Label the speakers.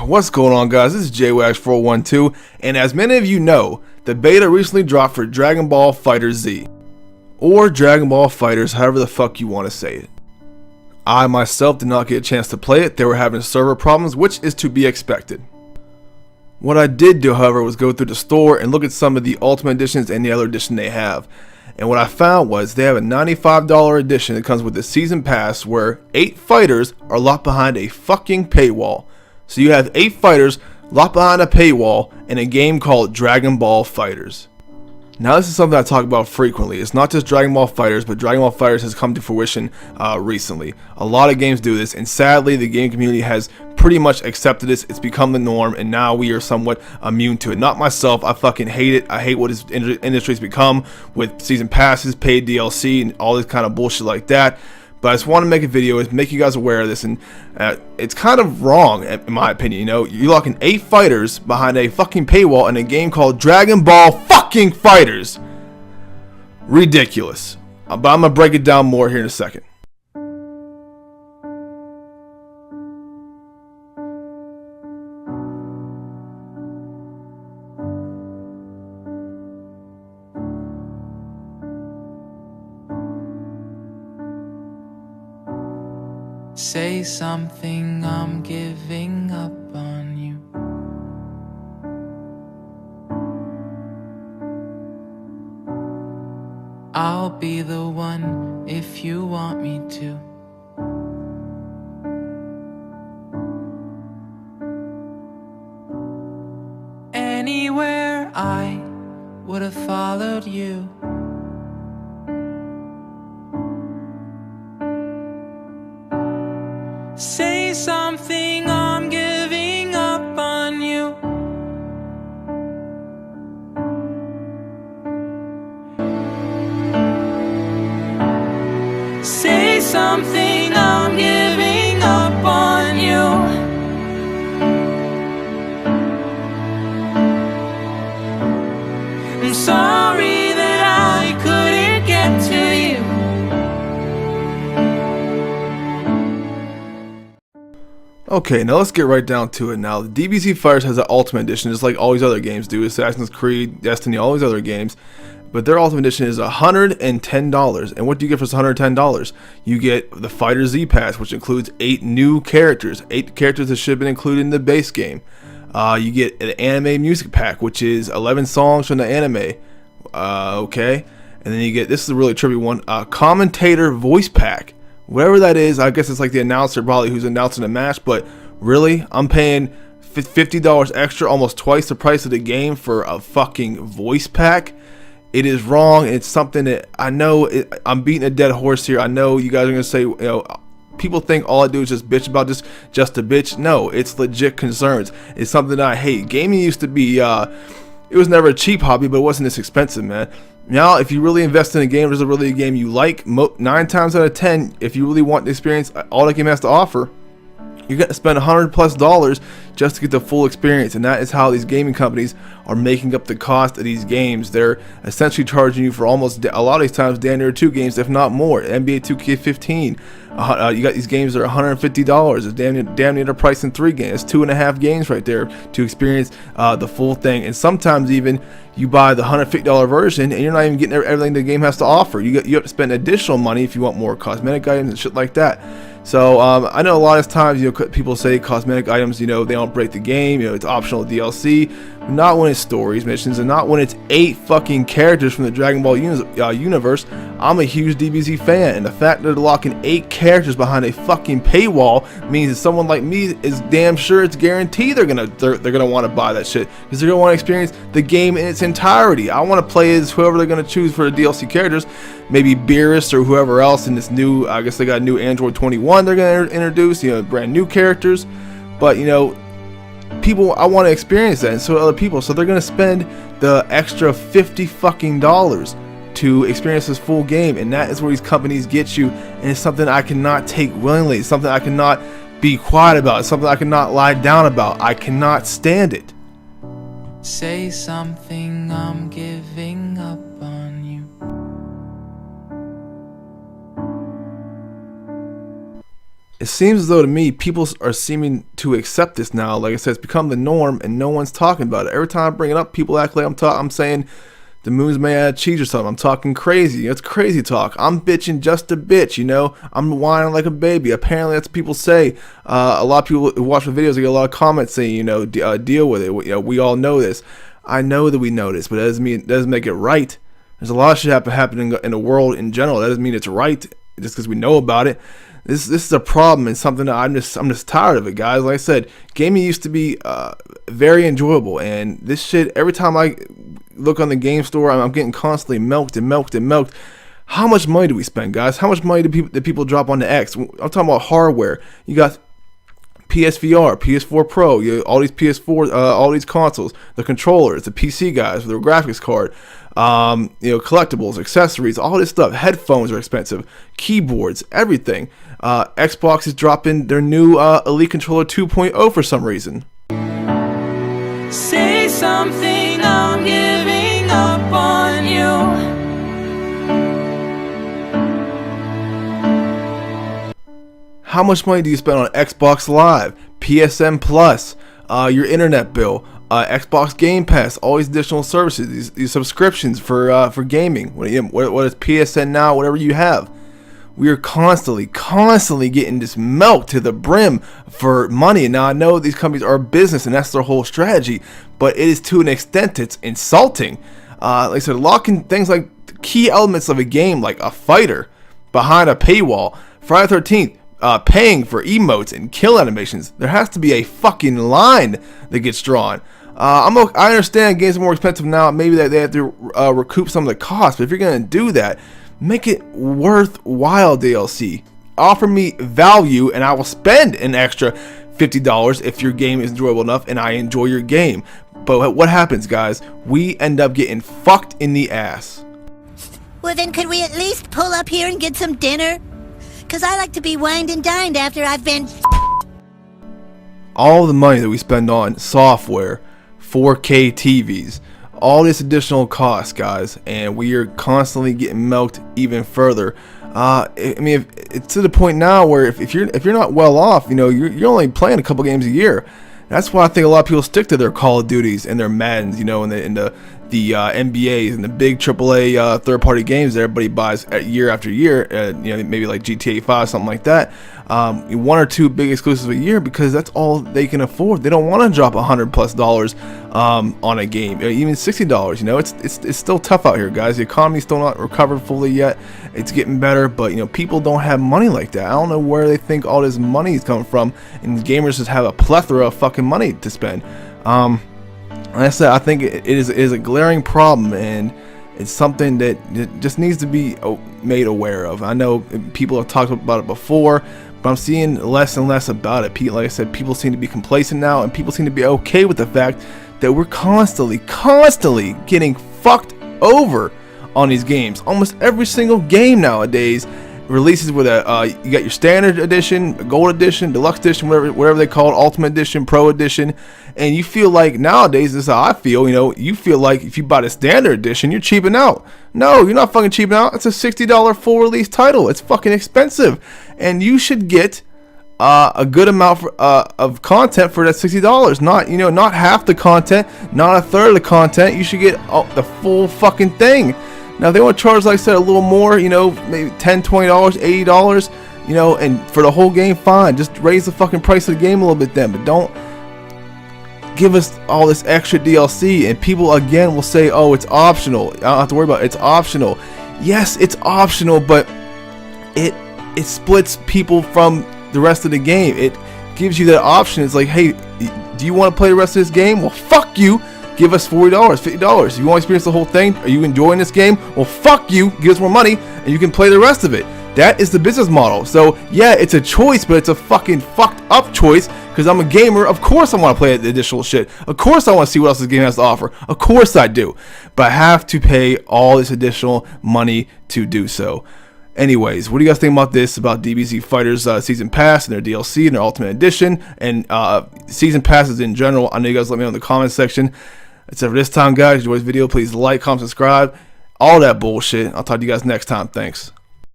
Speaker 1: What's going on, guys? This is JWax412, and as many of you know, the beta recently dropped for Dragon Ball FighterZ, or Dragon Ball Fighters, however the fuck you want to say it. I myself did not get a chance to play it. They were having server problems, which is to be expected. What I did do, however, was go through the store and look at some of the Ultimate Editions and the other edition they have. And what I found was they have a $95 edition that comes with the Season Pass where 8 fighters are locked behind a fucking paywall. So you have 8 fighters locked behind a paywall in a game called Dragon Ball Fighters. Now this is something I talk about frequently. It's not just Dragon Ball Fighters, but Dragon Ball Fighters has come to fruition recently. A lot of games do this, and sadly the game community has pretty much accepted this. It's become the norm, and now we are somewhat immune to it. Not myself, I fucking hate it. I hate what this industry's become with season passes, paid DLC, and all this kind of bullshit like that. But I just want to make a video and make you guys aware of this, and it's kind of wrong in my opinion. You know, you're locking 8 fighters behind a fucking paywall in a game called Dragon Ball fucking Fighters. Ridiculous. But I'm gonna break it down more here in a second.
Speaker 2: Say something, I'm giving up on you. I'll be the one if you want me to. Anywhere I would have followed you. Say something, I'm giving up on you. Say something, I'm giving up on you. I'm sorry that I couldn't get to you.
Speaker 1: Okay, now let's get right down to it. Now, the DBZ Fighters has an Ultimate Edition, just like all these other games do. Assassin's Creed, Destiny, all these other games. But their Ultimate Edition is $110. And what do you get for this $110? You get the FighterZ Pass, which includes 8 new characters. 8 characters that should have been included in the base game. You get an anime music pack, which is 11 songs from the anime. Okay. And then you get, this is a really trippy one, a commentator voice pack. Whatever that is, I guess it's like the announcer probably who's announcing the match, but really, I'm paying $50 extra, almost twice the price of the game for a fucking voice pack. It is wrong. It's something that I know, I'm beating a dead horse here. I know you guys are going to say, you know, people think all I do is just bitch about this, just a bitch. No, it's legit concerns. It's something that I hate. Gaming used to be, it was never a cheap hobby, but it wasn't this expensive, man. Now, if you really invest in a game, there's a really a game you like, 9 times out of 10, if you really want the experience, all that game has to offer, you're going to spend $100+ just to get the full experience. And that is how these gaming companies are making up the cost of these games. They're essentially charging you for almost, a lot of these times, damn near 2 games, if not more. NBA 2K15, you got these games that are $150. It's damn near the price in 3 games. It's 2.5 games right there to experience the full thing. And sometimes even you buy the $150 version and you're not even getting everything the game has to offer. You have to spend additional money if you want more cosmetic items and shit like that. So I know a lot of times, you know, people say cosmetic items, you know, they don't break the game, you know, it's optional DLC. Not when it's stories, missions, and not when it's 8 fucking characters from the Dragon Ball universe. I'm a huge DBZ fan, and the fact that they're locking 8 characters behind a fucking paywall means that someone like me is damn sure it's guaranteed they're gonna want to buy that shit, because they're gonna want to experience the game in its entirety. I want to play as whoever they're gonna choose for the DLC characters, maybe Beerus or whoever else in this new. I guess they got a new Android 21 they're gonna introduce, you know, brand new characters, but you know. People, I want to experience that, and so other people. So they're gonna spend the extra $50 fucking to experience this full game, and that is where these companies get you. And it's something I cannot take willingly. It's something I cannot be quiet about. It's something I cannot lie down about. I cannot stand it.
Speaker 2: Say something, I'm giving up on you.
Speaker 1: It seems as though to me people are seeming to accept this now. Like I said, it's become the norm, and no one's talking about it. Every time I bring it up, people act like I'm saying the moon's made out of cheese or something. I'm talking crazy. It's crazy talk. I'm bitching just a bitch, I'm whining like a baby. Apparently that's what people say. A lot of people who watch the videos, they get a lot of comments saying, deal with it. We all know this. I know that we know this, but it doesn't make it right. There's a lot of shit happening in the world in general. That doesn't mean it's right just because we know about it. This is a problem, and something that I'm just tired of it, guys. Like I said, gaming used to be very enjoyable, and this shit, every time I look on the game store, I'm getting constantly milked. How much money do we spend, guys? How much money do people drop on the X? I'm talking about hardware. You got PSVR, PS4 Pro, all these PS4, all these consoles, the controllers, the PC guys with their graphics card, collectibles, accessories, all this stuff. Headphones are expensive, keyboards, everything. Xbox is dropping their new Elite Controller 2.0 for some reason.
Speaker 2: Say something, I'm giving up on you.
Speaker 1: How much money do you spend on Xbox Live, PSN Plus, your internet bill, Xbox Game Pass, all these additional services, these subscriptions for gaming? What is PSN Now, whatever you have? We are constantly getting this milk to the brim for money. Now, I know these companies are a business and that's their whole strategy, but it is to an extent it's insulting. Like I said, locking things like key elements of a game, like a fighter behind a paywall, Friday the 13th, paying for emotes and kill animations. There has to be a fucking line that gets drawn. I understand games are more expensive now. Maybe that they have to recoup some of the costs, but if you're gonna do that, make it worthwhile. DLC. Offer me value, and I will spend an extra $50 if your game is enjoyable enough and I enjoy your game. But what happens, guys? We end up getting fucked in the ass.
Speaker 3: Well, then could we at least pull up here and get some dinner? Because I like to be wined and dined after I've been...
Speaker 1: All the money that we spend on software, 4K TVs, all this additional cost, guys, and we are constantly getting milked even further. I mean, it's to the point now where if you're not well off, you're only playing a couple games a year. That's why I think a lot of people stick to their Call of Duties and their Maddens, and the NBAs and the big AAA third-party games that everybody buys year after year. Maybe like GTA 5, something like that. One or two big exclusives a year, because that's all they can afford. They don't want to drop $100+ on a game, even $60. It's still tough out here, guys. The economy's still not recovered fully yet. It's getting better, but people don't have money like that. I don't know where they think all this money is coming from, and gamers just have a plethora of fucking money to spend. Like I said, I think it is a glaring problem, and it's something that just needs to be made aware of. I know people have talked about it before, but I'm seeing less and less about it. Like I said, people seem to be complacent now, and people seem to be okay with the fact that we're constantly getting fucked over on these games. Almost every single game nowadays releases with you got your standard edition, gold edition, deluxe edition, whatever they call it, ultimate edition, pro edition, and you feel like nowadays, this is how I feel, you feel like if you buy the standard edition, you're cheaping out. No, you're not fucking cheaping out. It's a $60 full release title. It's fucking expensive, and you should get a good amount of content for that $60. Not half the content, not a third of the content. You should get the full fucking thing. Now, if they want to charge, like I said, a little more, maybe $10, $20, $80, and for the whole game, fine. Just raise the fucking price of the game a little bit then, but don't give us all this extra DLC. And people, again, will say, oh, it's optional. I don't have to worry about it. It's optional. Yes, it's optional, but it splits people from the rest of the game. It gives you that option. It's like, hey, do you want to play the rest of this game? Well, fuck you. Give us $40, $50. You want to experience the whole thing? Are you enjoying this game? Well, fuck you. Give us more money, and you can play the rest of it. That is the business model. So, yeah, it's a choice, but it's a fucking fucked up choice, because I'm a gamer. Of course I want to play the additional shit. Of course I want to see what else this game has to offer. Of course I do. But I have to pay all this additional money to do so. Anyways, what do you guys think about this, about DBZ Fighters Season Pass and their DLC and their Ultimate Edition and Season Passes in general? I know you guys let me know in the comments section. That's it for this time, guys. If you enjoyed this video, please like, comment, subscribe, all that bullshit. I'll talk to you guys next time. Thanks.